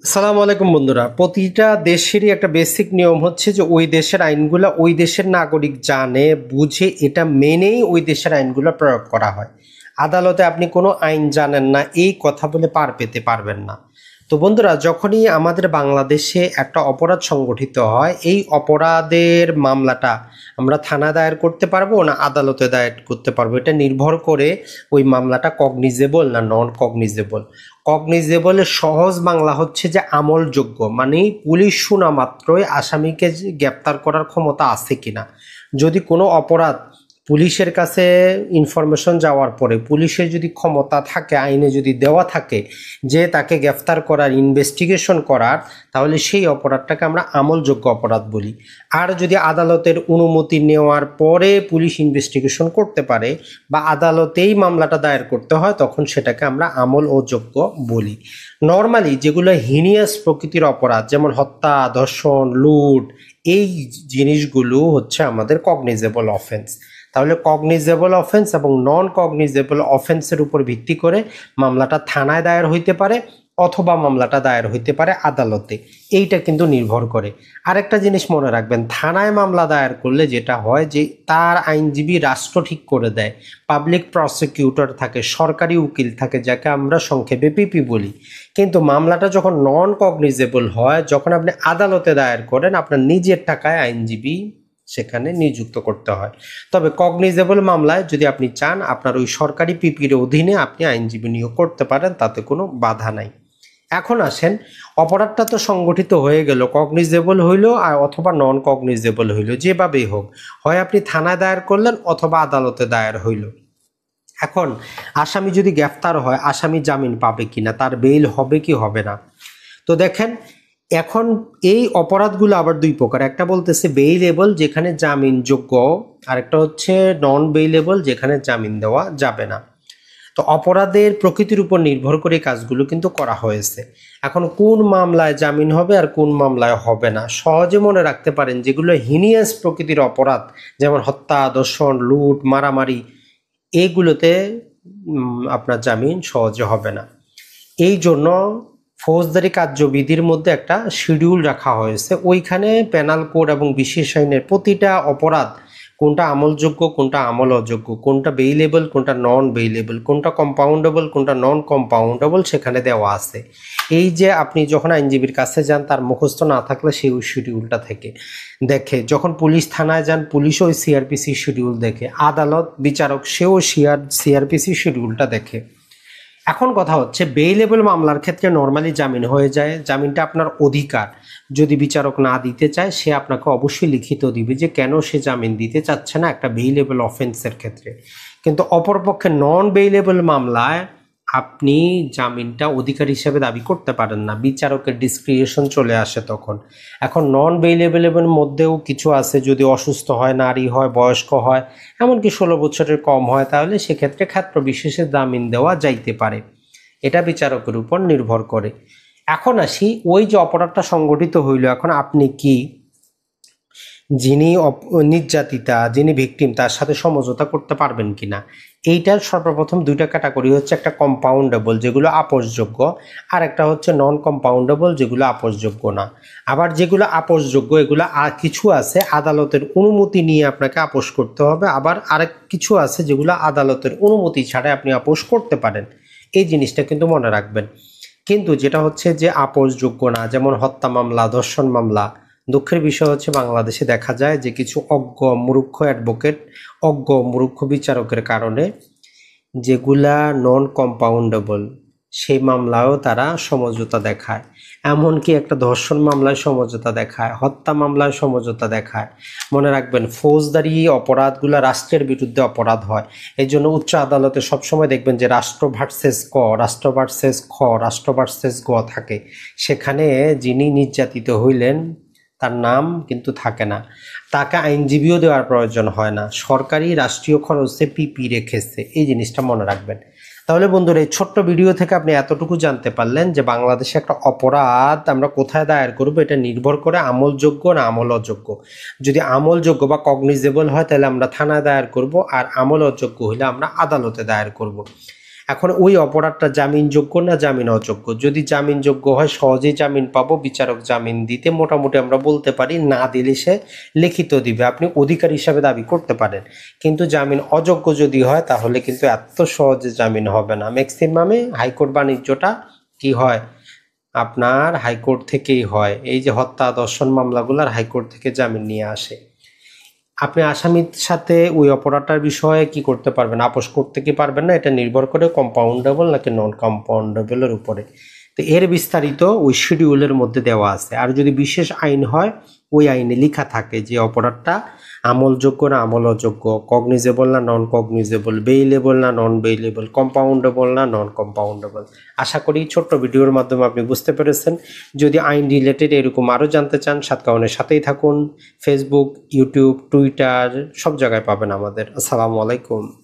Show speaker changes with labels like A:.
A: আসসালামু আলাইকুম বন্ধুরা। প্রতিটা দেশেরই একটা বেসিক নিয়ম হচ্ছে যে ওই দেশের আইনগুলো ওই দেশের নাগরিক জানে বুঝে এটা মেনেই ওই দেশের আইনগুলো প্রয়োগ করা হয়। আদালতে আপনি কোনো আইন জানেন না এই কথা বলে পার পেতে পারবেন না। তো বন্ধুরা, যখনই আমাদের বাংলাদেশে একটা অপরাধ সংগঠিত হয়, এই অপরাধের মামলাটা আমরা থানায় দায়ের করতে পারবো না আদালতে দায়ের করতে পারবো, এটা নির্ভর করে ওই মামলাটা কগনিজেবল না নন কগনিজেবল। কগনিজেবলের সহজ বাংলা হচ্ছে যে আমলযোগ্য, মানে পুলিশ শোনা মাত্রই আসামিকে গ্রেপ্তার করার ক্ষমতা আছে কিনা। যদি কোনো অপরাধ পুলিশের কাছে ইনফরমেশন যাওয়ার পরে পুলিশের যদি ক্ষমতা থাকে, আইনে যদি দেওয়া থাকে যে তাকে গ্রেফতার করার, ইনভেস্টিগেশন করার, তাহলে সেই অপরাধটাকে আমরা আমলযোগ্য অপরাধ বলি। আর যদি আদালতের অনুমতি নেওয়ার পরে পুলিশ ইনভেস্টিগেশন করতে পারে বা আদালতেই মামলাটা দায়ের করতে হয়, তখন সেটাকে আমরা আমল ও যোগ্য বলি। নর্মালি যেগুলো হিনিয়াস প্রকৃতির অপরাধ, যেমন হত্যা, ধর্ষণ, লুট, এই জিনিসগুলো হচ্ছে আমাদের কগনিজেবল অফেন্স। তাহলে কগনিজেবল অফেন্স এবং নন কগনিজেবল অফেন্সের উপর ভিত্তি করে মামলাটা থানায় দায়ের হইতে পারে অথবা মামলাটা দায়ের হইতে পারে আদালতে। এইটা কিন্তু নির্ভর করে। আরেকটা জিনিস মনে রাখবেন, থানায় মামলা দায়ের করলে যেটা হয় যে তার আইনজীবী রাষ্ট্র ঠিক করে দেয়, পাবলিক প্রসিকিউটর থাকে, সরকারি উকিল থাকে, যাকে আমরা সংক্ষেপে পিপি বলি। কিন্তু মামলাটা যখন নন কগনিজেবল হয়, যখন আপনি আদালতে দায়ের করেন, আপনার নিজের টাকায় আইনজীবী সেখানে নিযুক্ত করতে হয়। তবে কগনিজেবল মামলায় যদি আপনি চান, আপনার ওই সরকারি পিপির অধীনে আপনি আইনজীবী নিয়োগ করতে পারেন, তাতে কোনো বাধা নাই। এখন আসেন, অপরাধটা তো সংগঠিত হয়ে গেল, কগনিজেবল হইল আর অথবা নন কগনিজেবল হইল, যেভাবেই হোক, হয় আপনি থানায় দায়ের করলেন অথবা আদালতে দায়ের হইল। এখন আসামি যদি গ্রেফতার হয়, আসামি জামিন পাবে কিনা, তার বেইল হবে কি হবে না। তো দেখেন, এখন এই অপরাধগুলো আবার দুই প্রকার। একটা বলতেছে বেইলেবল, যেখানে জামিনযোগ্য, আরেকটা হচ্ছে নন বেইলেবল, যেখানে জামিন দেওয়া যাবে না। তো অপরাধের প্রকৃতির উপর নির্ভর করে কাজগুলো কিন্তু করা হয়েছে। এখন কোন মামলায় জামিন হবে আর কোন মামলায় হবে না সহজে মনে রাখতে পারেন। যেগুলো হিনিয়াস প্রকৃতির অপরাধ, যেমন হত্যা, ধর্ষণ, লুট, মারামারি, এইগুলোতে আপনার জামিন সহজে হবে না। এই জন্য ফৌজদারি কার্যবিধির মধ্যে একটা শিডিউল রাখা হয়েছে। ওইখানে পেনাল কোড এবং বিশেষ আইনের প্রতিটা অপরাধ, কোনটা আমলযোগ্য, কোনটা আমল অযোগ্য, কোনটা বেইলেবল, কোনটা নন বেইলেবল, কোনটা কম্পাউন্ডেবল, কোনটা নন কম্পাউন্ডেবল, সেখানে দেওয়া আছে। এই যে আপনি যখন আইনজীবীর কাছে যান, তার মুখস্থ না থাকলে সেই ওই শিডিউলটা থেকে দেখে। যখন পুলিশ থানায় যান, পুলিশও ওই সিআরপিসি শিডিউল দেখে। আদালত বিচারক সেও সিআরপিসি শিডিউলটা দেখে। এখন কথা হচ্ছে, বেইলেবল মামলার ক্ষেত্রে নর্মালি জামিন হয়ে যায়। জামিনটা আপনার অধিকার। যদি বিচারক না দিতে চায়, সে আপনাকে অবশ্যই লিখিত দিবে যে কেন সে জামিন দিতে চাচ্ছে না একটা বেইলেবল অফেন্সের ক্ষেত্রে। কিন্তু অপরপক্ষে নন বেইলেবল মামলায় আপনি জামিনটা অধিকার হিসেবে দাবি করতে পারেন না, বিচারকের ডিসক্রিশন চলে আসে তখন। এখন নন বেইলেবলের মধ্যেও কিছু আছে, যদি অসুস্থ হয়, নারী হয়, বয়স্ক হয়, এমনকি 16 বছরের কম হয়, তাহলে সেক্ষেত্রে ক্ষেত্র বিশেষে জামিন দেওয়া যাইতে পারে। এটা বিচারকের উপর নির্ভর করে। এখন আসি, ওই যে অপরাধটা সংগঠিত হইল, এখন আপনি কি যিনি নির্যাতিতা, যিনি ভিকটিম, তার সাথে সমঝোতা করতে পারবেন কিনা। এইটার সর্বপ্রথম দুইটা ক্যাটাগরি হচ্ছে, একটা কম্পাউন্ডেবল যেগুলো আপোষযোগ্য, আর একটা হচ্ছে নন কম্পাউন্ডেবল যেগুলো আপোষযোগ্য না। আবার যেগুলো আপোষযোগ্য, এগুলো আর কিছু আছে আদালতের অনুমতি নিয়ে আপনাকে আপোষ করতে হবে, আবার আরেক কিছু আছে যেগুলো আদালতের অনুমতি ছাড়া আপনি আপোষ করতে পারেন। এই জিনিসটা কিন্তু মনে রাখবেন। কিন্তু যেটা হচ্ছে যে আপোষযোগ্য না, যেমন হত্যা মামলা, ধর্ষণ মামলা, দুঃখের বিষয় হচ্ছে বাংলাদেশে দেখা যায় যে কিছু অজ্ঞ মূর্খ অ্যাডভোকেট, অজ্ঞ মূর্খ বিচারকের কারণে যেগুলা নন কম্পাউন্ডেবল সেই মামলায়ও তারা সমঝোতা দেখায়। এমনকি একটা ধর্ষণ মামলায় সমঝোতা দেখায়, হত্যা মামলায় সমঝোতা দেখায়। মনে রাখবেন, ফৌজদারি অপরাধগুলো রাষ্ট্রের বিরুদ্ধে অপরাধ হয়। এই জন্য উচ্চ আদালতে সবসময় দেখবেন যে রাষ্ট্র ভার্সেস ক, রাষ্ট্র ভার্সেস খ, রাষ্ট্র ভার্সেস গ থাকে। সেখানে যিনি নির্যাতিত হইলেন তার নাম কিন্তু থাকে না, তাকে আইনজীবীও দেওয়ার প্রয়োজন হয় না, সরকারি রাষ্ট্রীয় খরচে পিপি রেখেছে। এই জিনিসটা মনে রাখবেন। তাহলে বন্ধুরা, এই ছোট্ট ভিডিও থেকে আপনি এতটুকু জানতে পারলেন যে বাংলাদেশে একটা অপরাধ আমরা কোথায় দায়ের করব, এটা নির্ভর করে আমলযোগ্য না আমল অযোগ্য। যদি আমলযোগ্য বা কগনিজেবল হয়, তাহলে আমরা থানায় দায়ের করব, আর আমল অযোগ্য হলে আমরা আদালতে দায়ের করব। এখন ওই অপরাধটা জামিনযোগ্য না জামিন অযোগ্য? যদি জামিনযোগ্য হয় সহজেই জামিন পাবো, বিচারক জামিন দিতে মোটামুটি আমরা বলতে পারি, না দিলে সে লিখিত দিবে, আপনি অধিকার হিসাবে দাবি করতে পারেন। কিন্তু জামিন অযোগ্য যদি হয় তাহলে কিন্তু এত সহজে জামিন হবে না। ম্যাক্সিমামে হাইকোর্ট বাণিজ্যটা কি হয়, আপনার হাইকোর্ট থেকেই হয়। এই যে হত্যা দর্শন মামলাগুলোর হাইকোর্ট থেকে জামিন নিয়ে আসে। আপনি আসামির সাথে ওই অপরাধটার বিষয়ে কি করতে পারবেন, আপোষ করতে কি পারবেন না, এটা নির্ভর করে কম্পাউন্ডেবল নাকি নন কম্পাউন্ডেবলের উপরে। তো এর বিস্তারিত ওই শিডিউলের মধ্যে দেওয়া আছে। আর যদি বিশেষ আইন হয় ওই আইনে লেখা থাকে যে অপরাধটা আমলযোগ্য না আমল অযোগ্য, কগনিজেবল না নন কগনিজেবল, বেইলেবল না নন বেইলেবল, কম্পাউন্ডেবল না নন কম্পাউন্ডেবল। আশা করি ছোট্ট ভিডিওর মাধ্যমে আপনি বুঝতে পেরেছেন। যদি আইন রিলেটেড এরকম আরও জানতে চান সাতকাহনের সাথেই থাকুন। ফেসবুক, ইউটিউব, টুইটার সব জায়গায় পাবেন আমাদের। আসসালামু আলাইকুম।